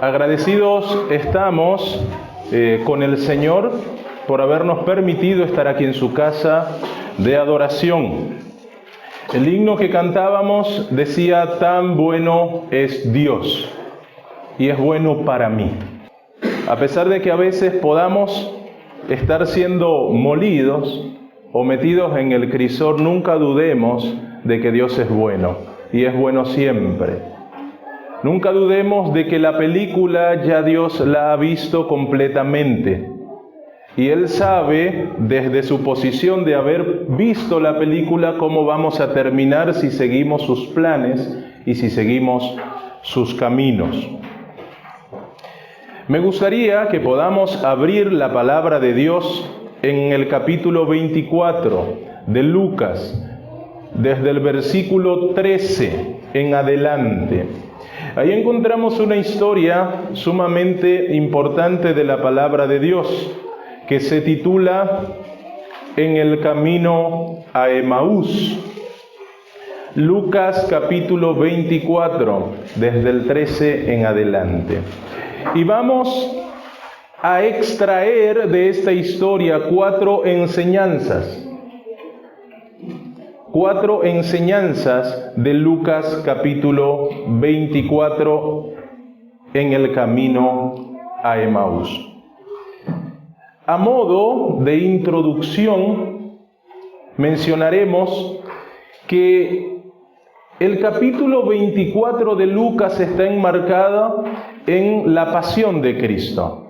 Agradecidos estamos con el Señor por habernos permitido estar aquí en su casa de adoración. El himno que cantábamos decía: tan bueno es Dios y es bueno para mí. A pesar de que a veces podamos estar siendo molidos o metidos en el crisol, nunca dudemos de que Dios es bueno y es bueno siempre. Nunca dudemos de que la película ya Dios la ha visto completamente. Y Él sabe, desde su posición de haber visto la película, cómo vamos a terminar si seguimos sus planes y si seguimos sus caminos. Me gustaría que podamos abrir la palabra de Dios en el capítulo 24 de Lucas, desde el versículo 13 en adelante. Ahí encontramos una historia sumamente importante de la palabra de Dios, que se titula En el camino a Emaús. Lucas capítulo 24, desde el 13 en adelante. Y vamos a extraer de esta historia cuatro enseñanzas de Lucas capítulo 24 en el camino a Emaús. A modo de introducción, mencionaremos que el capítulo 24 de Lucas está enmarcado en la pasión de Cristo.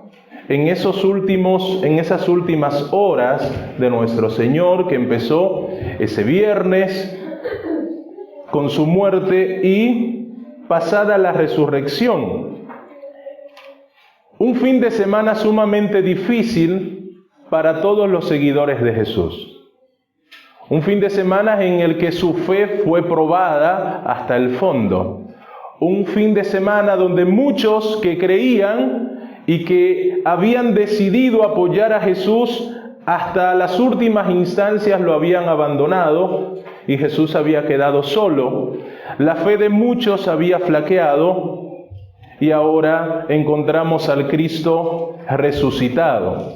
En esas últimas horas de nuestro Señor, que empezó ese viernes con su muerte y pasada la resurrección. Un fin de semana sumamente difícil para todos los seguidores de Jesús. Un fin de semana en el que su fe fue probada hasta el fondo. Un fin de semana donde muchos que creían y que habían decidido apoyar a Jesús hasta las últimas instancias lo habían abandonado y Jesús había quedado solo. La fe de muchos había flaqueado y ahora encontramos al Cristo resucitado.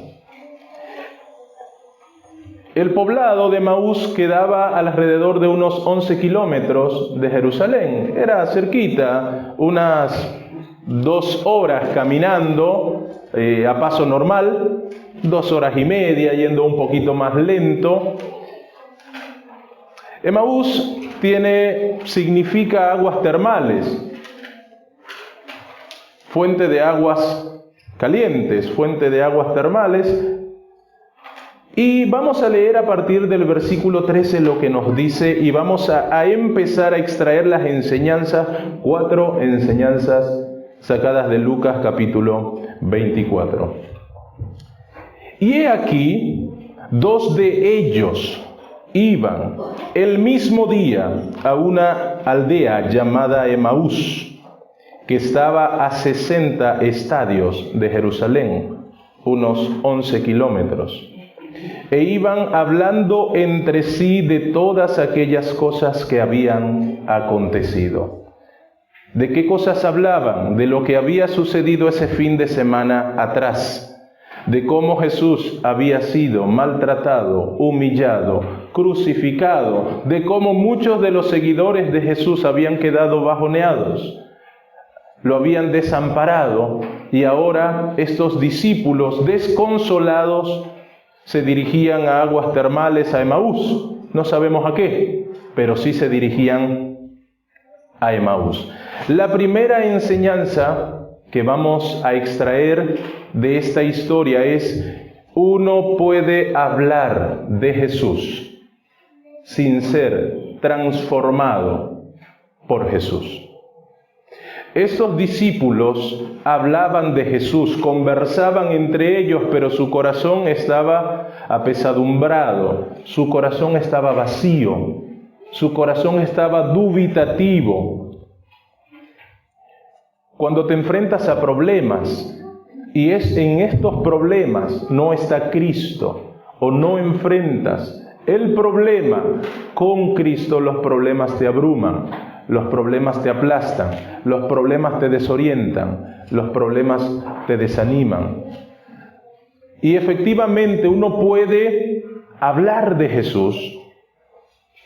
El poblado de Emaús quedaba alrededor de unos 11 kilómetros de Jerusalén. Era cerquita, unas 2 horas caminando a paso normal, 2 horas y media yendo un poquito más lento. Emaús significa aguas termales, fuente de aguas calientes, fuente de aguas termales. Y vamos a leer a partir del versículo 13 lo que nos dice y vamos a empezar a extraer las enseñanzas, 4 enseñanzas sacadas de Lucas capítulo 24. Y he aquí, 2 de ellos iban el mismo día a una aldea llamada Emaús, que estaba a 60 estadios de Jerusalén, unos 11 kilómetros. E iban hablando entre sí de todas aquellas cosas que habían acontecido. ¿De qué cosas hablaban? De lo que había sucedido ese fin de semana atrás. De cómo Jesús había sido maltratado, humillado, crucificado. De cómo muchos de los seguidores de Jesús habían quedado bajoneados. Lo habían desamparado y ahora estos discípulos desconsolados se dirigían a aguas termales a Emaús. No sabemos a qué, pero sí se dirigían a Emaús. La primera enseñanza que vamos a extraer de esta historia es: uno puede hablar de Jesús sin ser transformado por Jesús. Estos discípulos hablaban de Jesús, conversaban entre ellos, pero su corazón estaba apesadumbrado, su corazón estaba vacío, su corazón estaba dubitativo. Cuando te enfrentas a problemas y en estos problemas no está Cristo o no enfrentas el problema con Cristo, los problemas te abruman. Los problemas te aplastan, los problemas te desorientan, los problemas te desaniman. Y efectivamente uno puede hablar de Jesús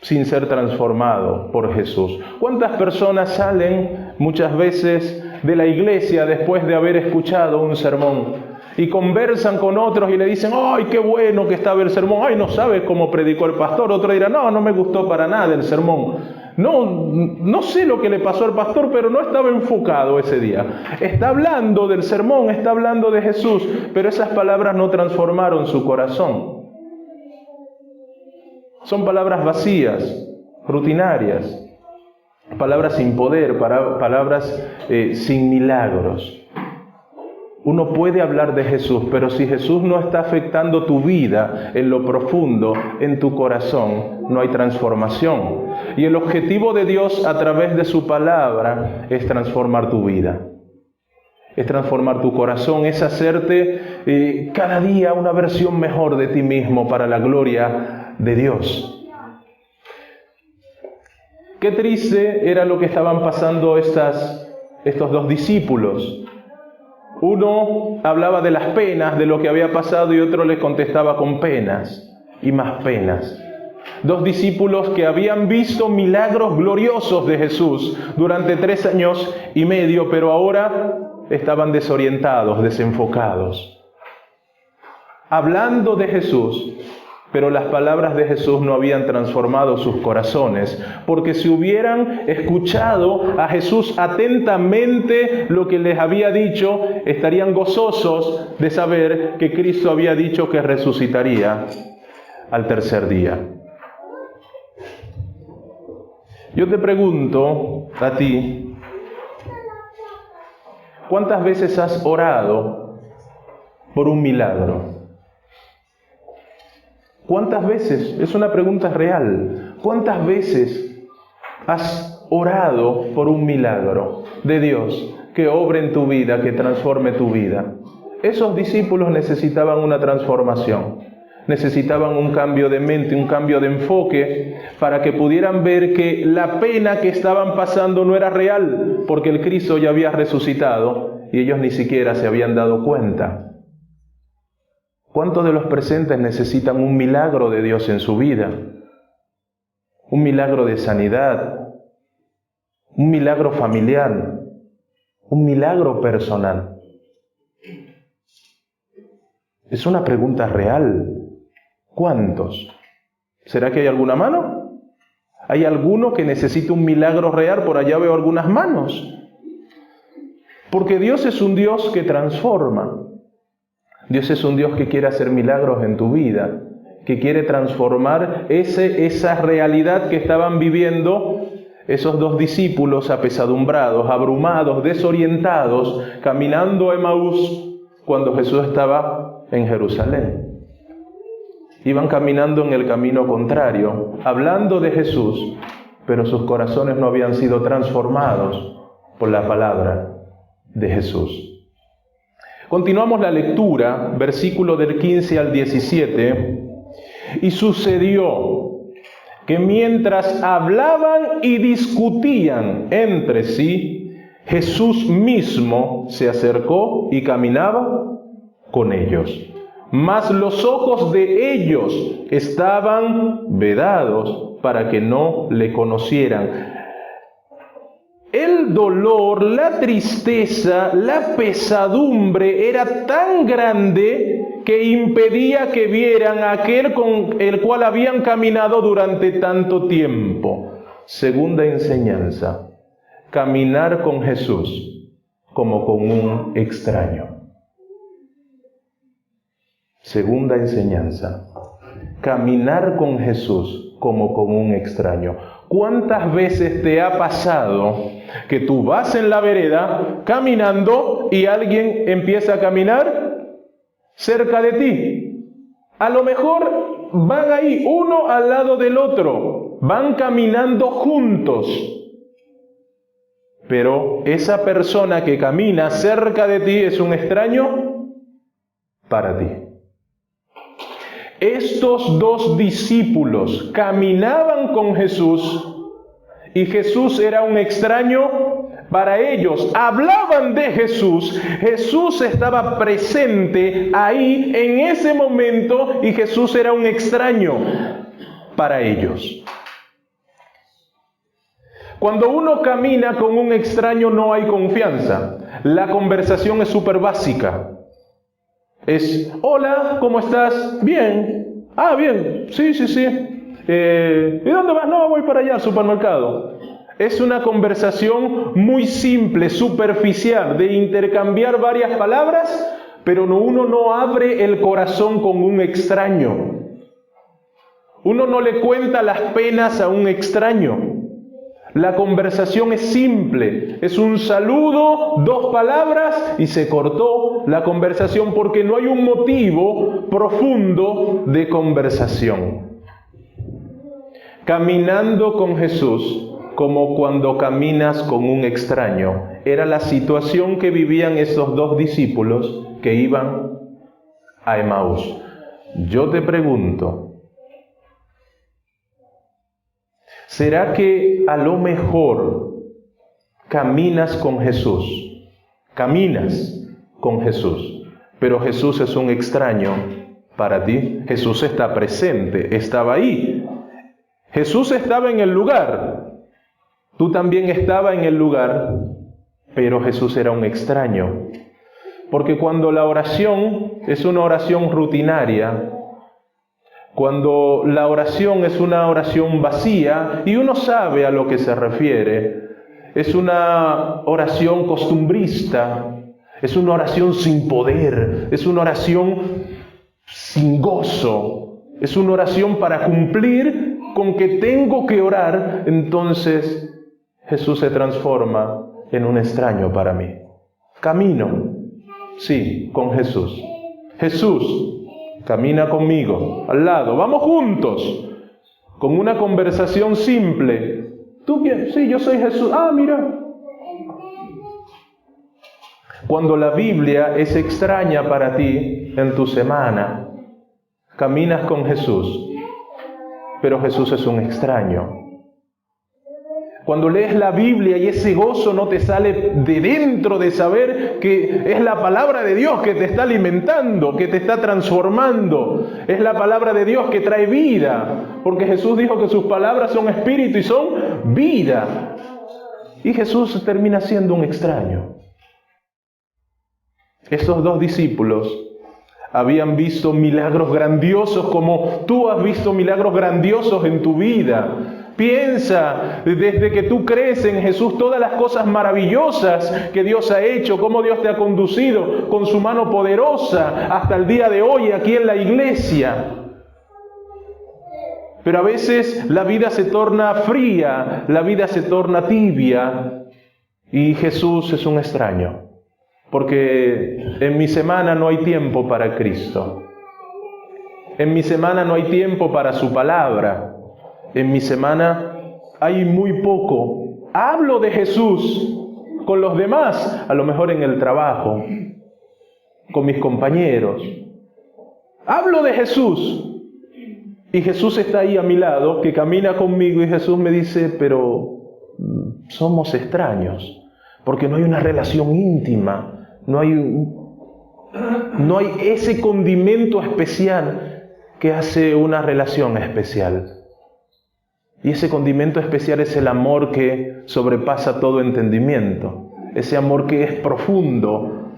sin ser transformado por Jesús. ¿Cuántas personas salen muchas veces de la iglesia después de haber escuchado un sermón y conversan con otros y le dicen: ¡ay, qué bueno que estaba el sermón! ¡Ay, no sabes cómo predicó el pastor! Otro dirá: no me gustó para nada el sermón. No sé lo que le pasó al pastor, pero no estaba enfocado ese día. Está hablando del sermón, está hablando de Jesús, pero esas palabras no transformaron su corazón. Son palabras vacías, rutinarias, palabras sin poder, palabras sin milagros. Uno puede hablar de Jesús, pero si Jesús no está afectando tu vida en lo profundo, en tu corazón, no hay transformación. Y el objetivo de Dios a través de su palabra es transformar tu vida. Es transformar tu corazón, es hacerte cada día una versión mejor de ti mismo para la gloria de Dios. Qué triste era lo que estaban pasando estos dos discípulos. Uno hablaba de las penas, de lo que había pasado, y otro le contestaba con penas y más penas. Dos discípulos que habían visto milagros gloriosos de Jesús durante 3 años y medio, pero ahora estaban desorientados, desenfocados. Hablando de Jesús, pero las palabras de Jesús no habían transformado sus corazones, porque si hubieran escuchado a Jesús atentamente lo que les había dicho, estarían gozosos de saber que Cristo había dicho que resucitaría al 3er día. Yo te pregunto a ti, ¿cuántas veces has orado por un milagro? ¿Cuántas veces? Es una pregunta real. ¿Cuántas veces has orado por un milagro de Dios que obre en tu vida, que transforme tu vida? Esos discípulos necesitaban una transformación. Necesitaban un cambio de mente, un cambio de enfoque, para que pudieran ver que la pena que estaban pasando no era real, porque el Cristo ya había resucitado y ellos ni siquiera se habían dado cuenta. ¿Cuántos de los presentes necesitan un milagro de Dios en su vida? Un milagro de sanidad, un milagro familiar, un milagro personal. Es una pregunta real. ¿Cuántos? ¿Será que hay alguna mano? ¿Hay alguno que necesite un milagro real? Por allá veo algunas manos. Porque Dios es un Dios que transforma. Dios es un Dios que quiere hacer milagros en tu vida, que quiere transformar esa realidad que estaban viviendo esos dos discípulos apesadumbrados, abrumados, desorientados, caminando a Emaús cuando Jesús estaba en Jerusalén. Iban caminando en el camino contrario, hablando de Jesús, pero sus corazones no habían sido transformados por la palabra de Jesús. Continuamos la lectura, versículo del 15 al 17. Y sucedió que mientras hablaban y discutían entre sí, Jesús mismo se acercó y caminaba con ellos. Mas los ojos de ellos estaban vedados para que no le conocieran. El dolor, la tristeza, la pesadumbre era tan grande que impedía que vieran a aquel con el cual habían caminado durante tanto tiempo. Segunda enseñanza: caminar con Jesús como con un extraño. Segunda enseñanza: caminar con Jesús como con un extraño. ¿Cuántas veces te ha pasado que tú vas en la vereda caminando y alguien empieza a caminar cerca de ti? A lo mejor van ahí uno al lado del otro, van caminando juntos, pero esa persona que camina cerca de ti es un extraño para ti. Estos dos discípulos caminaban con Jesús y Jesús era un extraño Para ellos hablaban de Jesús, Jesús estaba presente ahí en ese momento y Jesús era un extraño para ellos. Cuando uno camina con un extraño no hay confianza. La conversación es súper básica. Es, hola, ¿cómo estás? Bien. Ah, bien. Sí. ¿Y dónde vas? No, voy para allá al supermercado. Es una conversación muy simple, superficial, de intercambiar varias palabras, pero uno no abre el corazón con un extraño. Uno no le cuenta las penas a un extraño. La conversación es simple, es un saludo, 2 palabras y se cortó la conversación porque no hay un motivo profundo de conversación. Caminando con Jesús, como cuando caminas con un extraño, era la situación que vivían estos 2 discípulos que iban a Emaús. Yo te pregunto, ¿será que a lo mejor caminas con Jesús? Caminas con Jesús, pero Jesús es un extraño para ti. Jesús está presente, estaba ahí. Jesús estaba en el lugar. Tú también estabas en el lugar, pero Jesús era un extraño. Porque cuando la oración es una oración rutinaria, cuando la oración es una oración vacía, y uno sabe a lo que se refiere, es una oración costumbrista, es una oración sin poder, es una oración sin gozo, es una oración para cumplir con que tengo que orar, entonces Jesús se transforma en un extraño para mí. Camino, sí, con Jesús. Jesús camina conmigo, al lado, vamos juntos, con una conversación simple. ¿Tú quién? Sí, yo soy Jesús. Ah, mira. Cuando la Biblia es extraña para ti en tu semana, caminas con Jesús, pero Jesús es un extraño. Cuando lees la Biblia y ese gozo no te sale de dentro de saber que es la palabra de Dios que te está alimentando, que te está transformando. Es la palabra de Dios que trae vida. Porque Jesús dijo que sus palabras son espíritu y son vida. Y Jesús termina siendo un extraño. Estos 2 discípulos habían visto milagros grandiosos como tú has visto milagros grandiosos en tu vida. Piensa, desde que tú crees en Jesús, todas las cosas maravillosas que Dios ha hecho, cómo Dios te ha conducido con su mano poderosa hasta el día de hoy aquí en la iglesia. Pero a veces la vida se torna fría, la vida se torna tibia y Jesús es un extraño. Porque en mi semana no hay tiempo para Cristo. En mi semana no hay tiempo para su palabra. En mi semana hay muy poco. Hablo de Jesús con los demás, a lo mejor en el trabajo, con mis compañeros. Hablo de Jesús. Y Jesús está ahí a mi lado, que camina conmigo y Jesús me dice, pero somos extraños, porque no hay una relación íntima. No hay ese condimento especial que hace una relación especial. Y ese condimento especial es el amor que sobrepasa todo entendimiento. Ese amor que es profundo.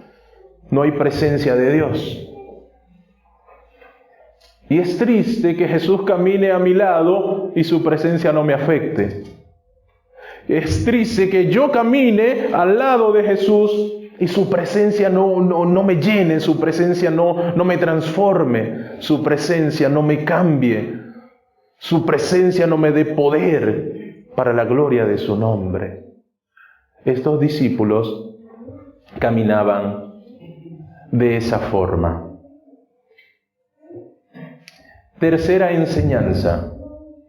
No hay presencia de Dios. Y es triste que Jesús camine a mi lado y su presencia no me afecte. Es triste que yo camine al lado de Jesús y su presencia no me llene, su presencia no me transforme, su presencia no me cambie, su presencia no me dé poder para la gloria de su nombre. Estos discípulos caminaban de esa forma. Tercera enseñanza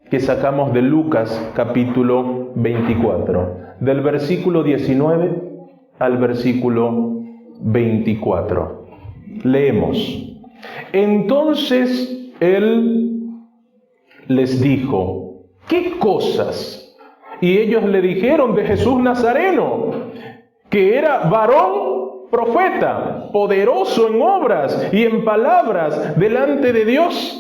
que sacamos de Lucas capítulo 24, del versículo 19 al versículo 24. Leemos. Entonces él les dijo, ¿qué cosas? Y ellos le dijeron, de Jesús Nazareno. que era varón profeta, poderoso en obras y en palabras delante de Dios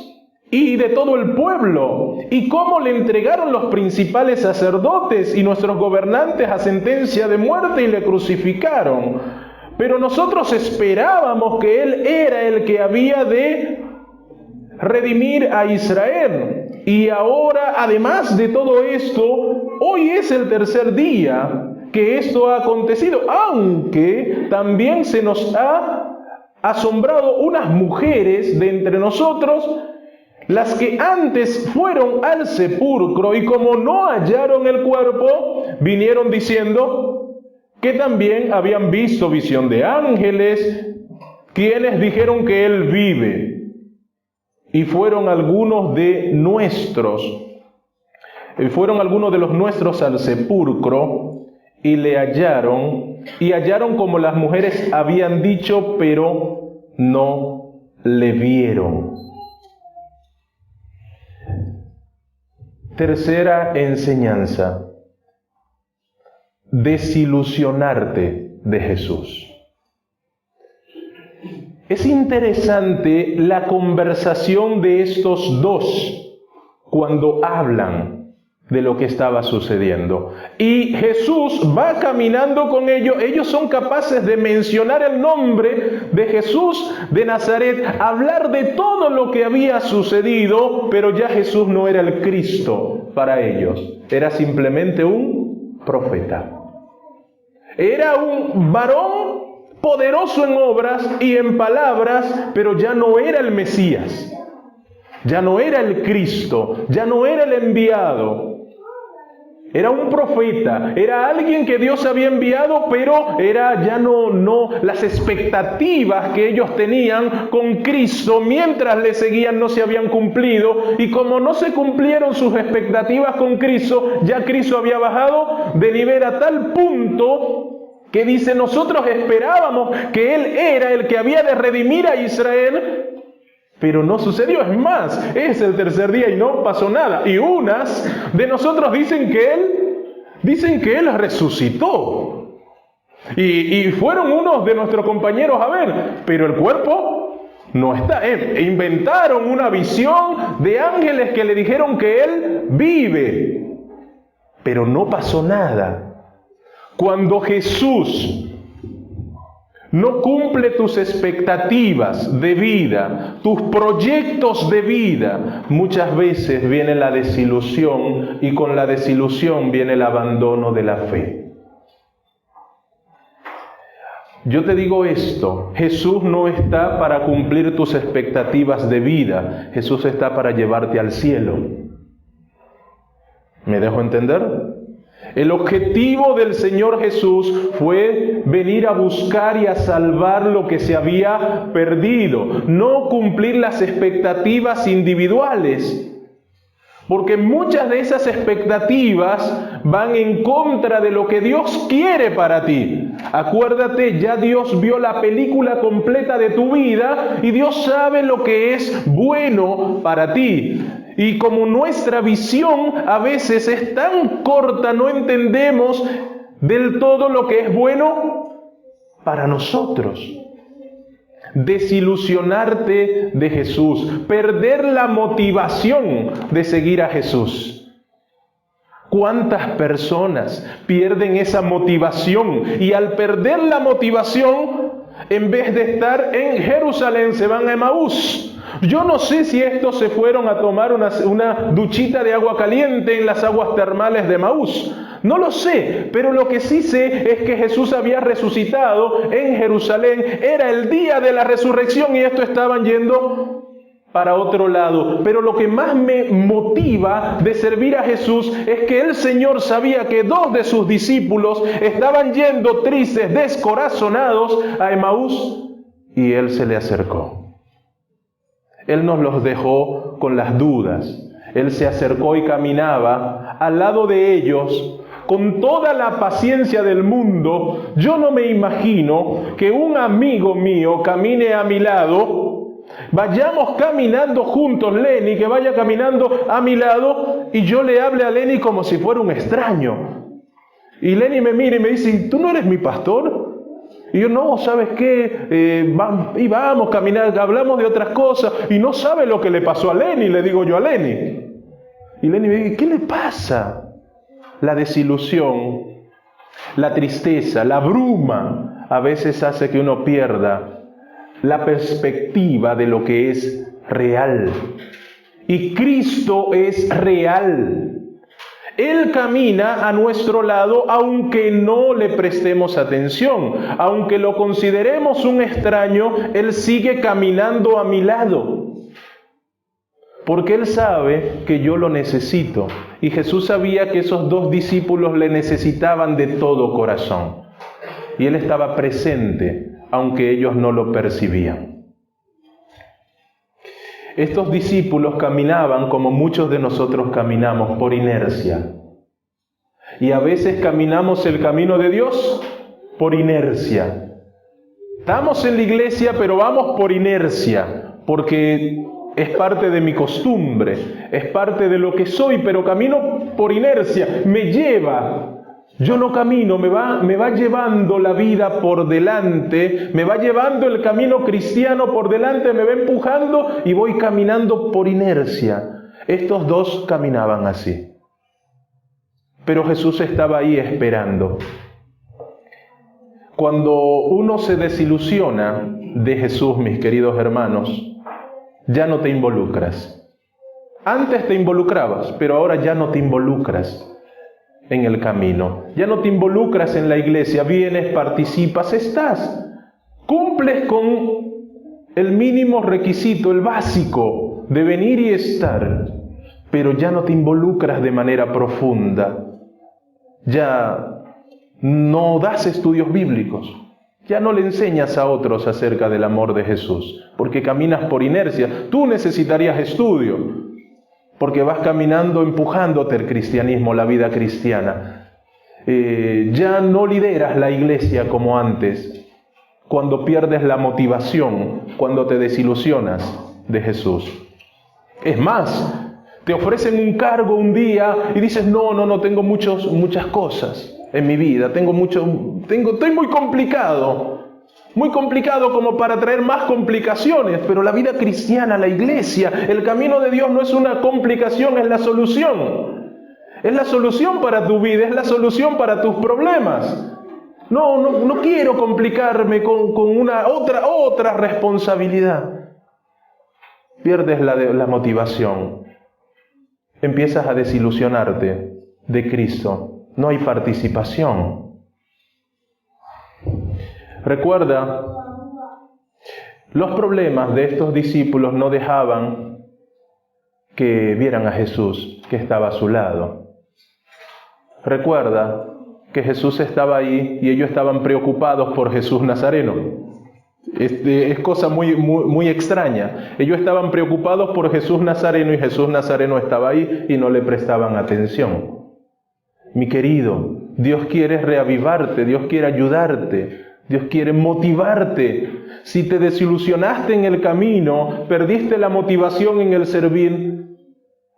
y de todo el pueblo, y cómo le entregaron los principales sacerdotes y nuestros gobernantes a sentencia de muerte y le crucificaron. Pero nosotros esperábamos que Él era el que había de redimir a Israel. Y ahora, además de todo esto, hoy es el tercer día que esto ha acontecido, aunque también se nos ha asombrado unas mujeres de entre nosotros, las que antes fueron al sepulcro y como no hallaron el cuerpo, vinieron diciendo que también habían visto visión de ángeles, quienes dijeron que Él vive. Y fueron algunos de los nuestros al sepulcro y le hallaron como las mujeres habían dicho, pero no le vieron. Tercera enseñanza: desilusionarte de Jesús. Es interesante la conversación de estos dos cuando hablan de lo que estaba sucediendo. Y Jesús va caminando con ellos. Ellos son capaces de mencionar el nombre de Jesús de Nazaret, hablar de todo lo que había sucedido, pero ya Jesús no era el Cristo para ellos. Era simplemente un profeta. Era un varón poderoso en obras y en palabras, pero ya no era el Mesías, ya no era el Cristo, ya no era el enviado. Era un profeta, era alguien que Dios había enviado, pero era ya no las expectativas que ellos tenían con Cristo mientras le seguían no se habían cumplido, y como no se cumplieron sus expectativas con Cristo, ya Cristo había bajado de nivel a tal punto que dice: nosotros esperábamos que Él era el que había de redimir a Israel, pero no sucedió. Es más, es el tercer día y no pasó nada. Y unas de nosotros dicen que Él resucitó. Y fueron unos de nuestros compañeros a ver, pero el cuerpo no está. Inventaron una visión de ángeles que le dijeron que Él vive, pero no pasó nada. Cuando Jesús no cumple tus expectativas de vida, tus proyectos de vida, muchas veces viene la desilusión, y con la desilusión viene el abandono de la fe. Yo te digo esto: Jesús no está para cumplir tus expectativas de vida, Jesús está para llevarte al cielo. ¿Me dejo entender? El objetivo del Señor Jesús fue venir a buscar y a salvar lo que se había perdido, no cumplir las expectativas individuales. Porque muchas de esas expectativas van en contra de lo que Dios quiere para ti. Acuérdate, ya Dios vio la película completa de tu vida y Dios sabe lo que es bueno para ti. Y como nuestra visión a veces es tan corta, no entendemos del todo lo que es bueno para nosotros. Desilusionarte de Jesús, perder la motivación de seguir a Jesús. ¿Cuántas personas pierden esa motivación? Y al perder la motivación, en vez de estar en Jerusalén, se van a Emaús. Yo no sé si estos se fueron a tomar una duchita de agua caliente en las aguas termales de Emaús. No lo sé, pero lo que sí sé es que Jesús había resucitado en Jerusalén. Era el día de la resurrección y estos estaban yendo para otro lado. Pero lo que más me motiva de servir a Jesús es que el Señor sabía que dos de sus discípulos estaban yendo tristes, descorazonados a Emaús, y Él se le acercó. Él nos los dejó con las dudas. Él se acercó y caminaba al lado de ellos con toda la paciencia del mundo. Yo no me imagino que un amigo mío camine a mi lado, vayamos caminando juntos, Lenny, que vaya caminando a mi lado y yo le hable a Lenny como si fuera un extraño. Y Lenny me mira y me dice, ¿tú no eres mi pastor? Y yo, no, ¿sabes qué? Y vamos a caminar, hablamos de otras cosas, y no sabe lo que le pasó a Lenny, le digo yo a Lenny. Y Lenny me dice, ¿qué le pasa? La desilusión, la tristeza, la bruma, a veces hace que uno pierda la perspectiva de lo que es real. Y Cristo es real. Él camina a nuestro lado aunque no le prestemos atención, aunque lo consideremos un extraño, Él sigue caminando a mi lado. Porque Él sabe que yo lo necesito. Y Jesús sabía que esos dos discípulos le necesitaban de todo corazón. Y Él estaba presente, aunque ellos no lo percibían. Estos discípulos caminaban como muchos de nosotros caminamos, por inercia. Y a veces caminamos el camino de Dios por inercia. Estamos en la iglesia, pero vamos por inercia, porque es parte de mi costumbre, es parte de lo que soy, pero camino por inercia, me lleva. Yo no camino, me va llevando la vida por delante, me va llevando el camino cristiano por delante, me va empujando y voy caminando por inercia. Estos dos caminaban así. Pero Jesús estaba ahí esperando. Cuando uno se desilusiona de Jesús, mis queridos hermanos, ya no te involucras. Antes te involucrabas, pero ahora ya no te involucras en el camino. Ya no te involucras en la iglesia, vienes, participas, estás. Cumples con el mínimo requisito, el básico, de venir y estar, pero ya no te involucras de manera profunda. Ya no das estudios bíblicos. Ya no le enseñas a otros acerca del amor de Jesús, porque caminas por inercia. Tú necesitarías estudio, porque vas caminando, empujándote el cristianismo, la vida cristiana. Ya no lideras la iglesia como antes, cuando pierdes la motivación, cuando te desilusionas de Jesús. Es más, te ofrecen un cargo un día y dices, no, tengo muchas cosas en mi vida, estoy muy complicado como para traer más complicaciones, pero la vida cristiana, la iglesia, el camino de Dios no es una complicación, es la solución. Es la solución para tu vida, es la solución para tus problemas. No quiero complicarme con una otra responsabilidad. Pierdes la motivación. Empiezas a desilusionarte de Cristo. No hay participación. Recuerda, los problemas de estos discípulos no dejaban que vieran a Jesús, que estaba a su lado. Recuerda que Jesús estaba ahí y ellos estaban preocupados por Jesús Nazareno. Es cosa muy extraña. Ellos estaban preocupados por Jesús Nazareno y Jesús Nazareno estaba ahí y no le prestaban atención. Mi querido, Dios quiere reavivarte, Dios quiere ayudarte, Dios quiere motivarte. Si te desilusionaste en el camino, perdiste la motivación en el servir,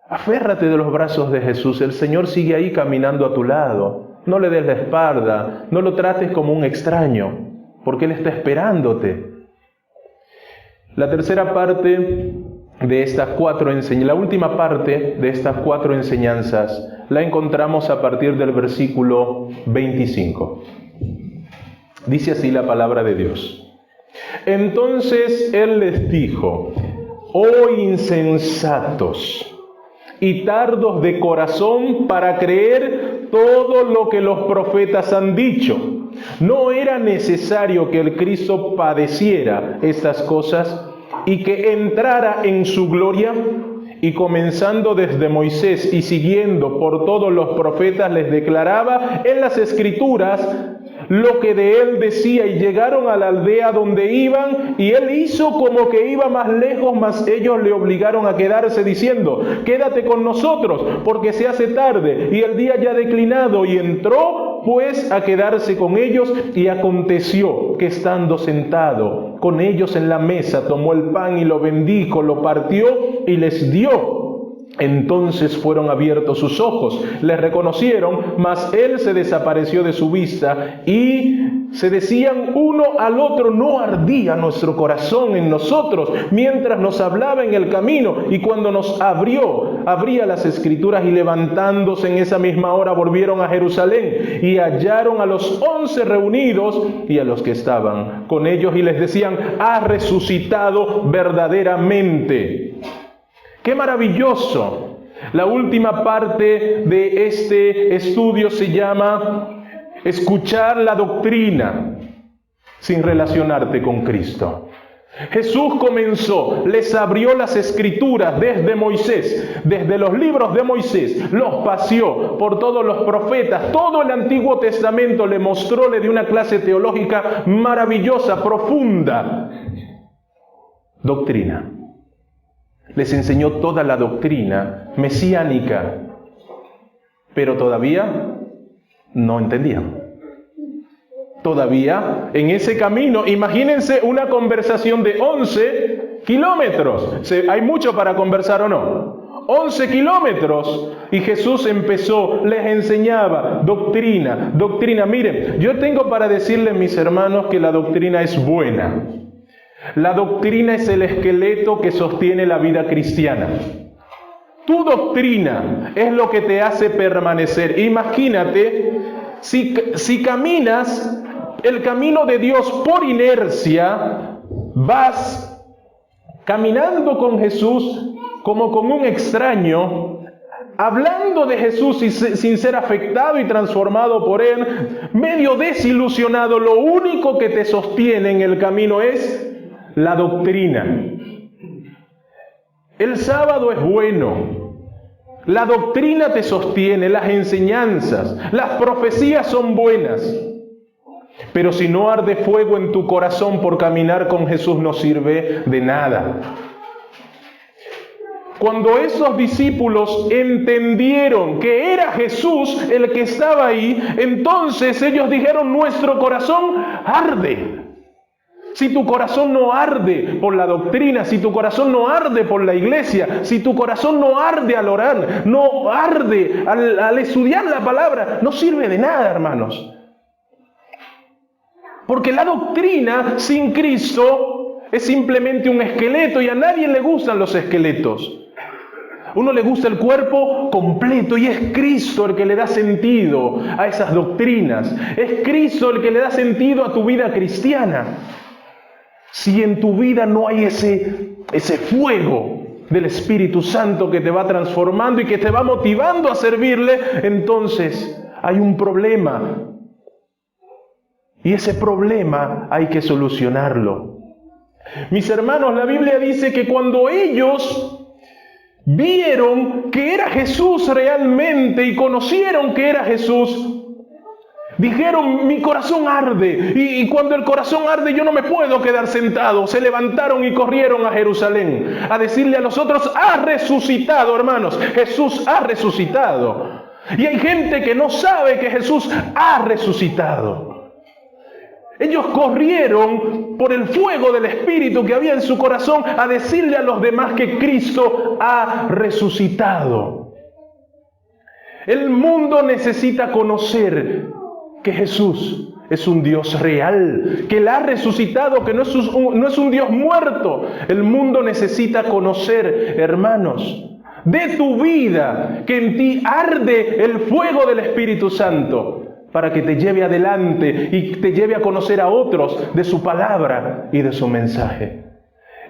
aférrate de los brazos de Jesús. El Señor sigue ahí caminando a tu lado. No le des la espalda, no lo trates como un extraño, porque Él está esperándote. La tercera parte de estas la última parte de estas 4 enseñanzas la encontramos a partir del versículo 25. Dice así la palabra de Dios. Entonces Él les dijo, oh insensatos y tardos de corazón para creer todo lo que los profetas han dicho. ¿No era necesario que el Cristo padeciera estas cosas y que entrara en su gloria? Y comenzando desde Moisés y siguiendo por todos los profetas, les declaraba en las Escrituras lo que de él decía, y llegaron a la aldea donde iban, y él hizo como que iba más lejos, mas ellos le obligaron a quedarse, diciendo, quédate con nosotros, porque se hace tarde, y el día ya ha declinado. Y entró pues a quedarse con ellos, y aconteció que estando sentado con ellos en la mesa, tomó el pan y lo bendijo, lo partió y les dio. Entonces fueron abiertos sus ojos, le reconocieron, mas él se desapareció de su vista y se decían uno al otro: ¿no ardía nuestro corazón en nosotros mientras nos hablaba en el camino y cuando nos abría las Escrituras? Y levantándose en esa misma hora volvieron a Jerusalén y hallaron a los 11 reunidos y a los que estaban con ellos y les decían: ha resucitado verdaderamente. ¡Qué maravilloso! La última parte de este estudio se llama escuchar la doctrina sin relacionarte con Cristo. Jesús comenzó, les abrió las Escrituras desde Moisés, desde los libros de Moisés, los paseó por todos los profetas, todo el Antiguo Testamento le mostró, le dio una clase teológica maravillosa, profunda. Doctrina. Les enseñó toda la doctrina mesiánica, pero todavía no entendían. Todavía en ese camino, imagínense una conversación de 11 kilómetros. ¿Hay mucho para conversar o no? 11 kilómetros. Y Jesús empezó, les enseñaba doctrina. Miren, yo tengo para decirles, mis hermanos, que la doctrina es buena. La doctrina es el esqueleto que sostiene la vida cristiana. Tu doctrina es lo que te hace permanecer. Imagínate, si caminas el camino de Dios por inercia, vas caminando con Jesús como con un extraño, hablando de Jesús sin ser afectado y transformado por Él, medio desilusionado. Lo único que te sostiene en el camino es la doctrina. El sábado es bueno. La doctrina te sostiene, las enseñanzas, las profecías son buenas. Pero si no arde fuego en tu corazón por caminar con Jesús, no sirve de nada. Cuando esos discípulos entendieron que era Jesús el que estaba ahí, entonces ellos dijeron: nuestro corazón arde. Si tu corazón no arde por la doctrina, si tu corazón no arde por la iglesia, si tu corazón no arde al orar, no arde al estudiar la palabra, no sirve de nada, hermanos. Porque la doctrina sin Cristo es simplemente un esqueleto, y a nadie le gustan los esqueletos. Uno le gusta el cuerpo completo, y es Cristo el que le da sentido a esas doctrinas. Es Cristo el que le da sentido a tu vida cristiana. Si en tu vida no hay ese fuego del Espíritu Santo que te va transformando y que te va motivando a servirle, entonces hay un problema. Y ese problema hay que solucionarlo. Mis hermanos, la Biblia dice que cuando ellos vieron que era Jesús realmente y conocieron que era Jesús, dijeron: mi corazón arde, y cuando el corazón arde yo no me puedo quedar sentado. Se levantaron y corrieron a Jerusalén a decirle a los otros: ha resucitado, hermanos, Jesús ha resucitado. Y hay gente que no sabe que Jesús ha resucitado. Ellos corrieron por el fuego del Espíritu que había en su corazón a decirle a los demás que Cristo ha resucitado. El mundo necesita conocer que Jesús es un Dios real, que Él ha resucitado, que no es un Dios muerto. El mundo necesita conocer, hermanos, de tu vida, que en ti arde el fuego del Espíritu Santo, para que te lleve adelante y te lleve a conocer a otros de su palabra y de su mensaje.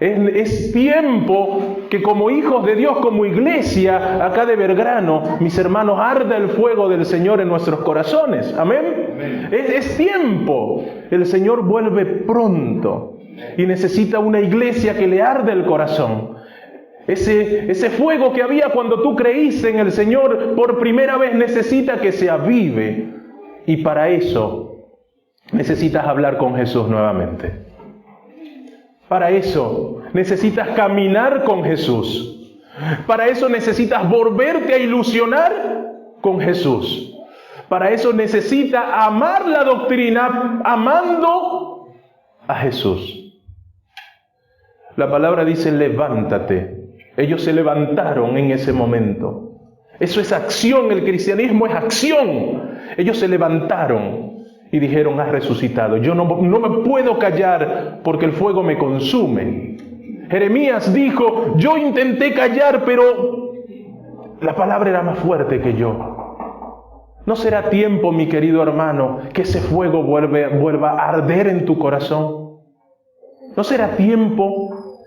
Es tiempo que como hijos de Dios, como iglesia acá de Belgrano, mis hermanos, arda el fuego del Señor en nuestros corazones. Amén. Es tiempo. El Señor vuelve pronto y necesita una iglesia que le arde el corazón. Ese fuego que había cuando tú creíste en el Señor por primera vez necesita que se avive. Y para eso necesitas hablar con Jesús nuevamente. Para eso necesitas caminar con Jesús. Para eso necesitas volverte a ilusionar con Jesús. Para eso necesitas amar la doctrina amando a Jesús. La palabra dice: levántate Ellos se levantaron en ese momento. Eso es acción, el cristianismo es acción. Ellos se levantaron y dijeron: has resucitado. Yo no me puedo callar porque el fuego me consume. Jeremías dijo: yo intenté callar, pero la palabra era más fuerte que yo. ¿No será tiempo, mi querido hermano, que ese fuego vuelva a arder en tu corazón? ¿No será tiempo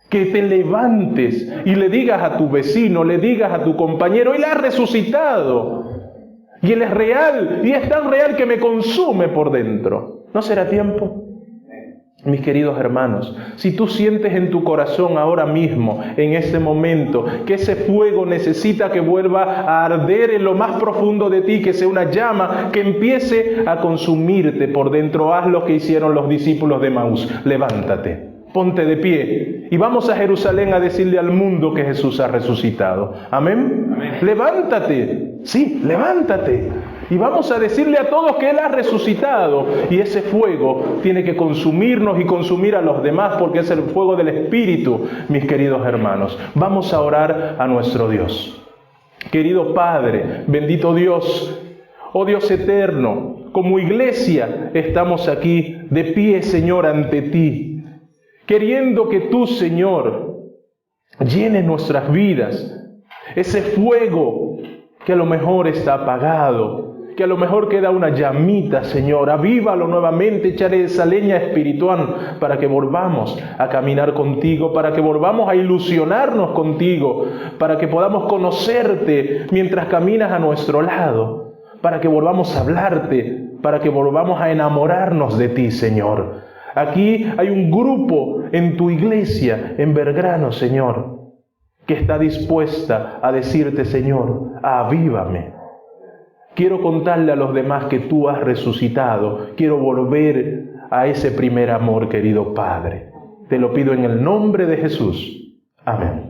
que te levantes y le digas a tu vecino, le digas a tu compañero: Él ha resucitado y Él es real y es tan real que me consume por dentro? ¿No será tiempo? Mis queridos hermanos, si tú sientes en tu corazón ahora mismo, en este momento, que ese fuego necesita que vuelva a arder en lo más profundo de ti, que sea una llama que empiece a consumirte por dentro, haz lo que hicieron los discípulos de Emaús. Levántate, ponte de pie y vamos a Jerusalén a decirle al mundo que Jesús ha resucitado. ¿Amén? Amén. Levántate, sí, levántate. Y vamos a decirle a todos que Él ha resucitado. Y ese fuego tiene que consumirnos y consumir a los demás, porque es el fuego del Espíritu, mis queridos hermanos. Vamos a orar a nuestro Dios. Querido Padre, bendito Dios, oh Dios eterno, como iglesia estamos aquí de pie, Señor, ante ti, queriendo que tú, Señor, llenes nuestras vidas. Ese fuego que a lo mejor está apagado, que a lo mejor queda una llamita, Señor, avívalo nuevamente, échale esa leña espiritual para que volvamos a caminar contigo, para que volvamos a ilusionarnos contigo, para que podamos conocerte mientras caminas a nuestro lado, para que volvamos a hablarte, para que volvamos a enamorarnos de ti, Señor. Aquí hay un grupo en tu iglesia, en Belgrano, Señor, que está dispuesta a decirte: Señor, avívame. Quiero contarle a los demás que tú has resucitado. Quiero volver a ese primer amor, querido Padre. Te lo pido en el nombre de Jesús. Amén.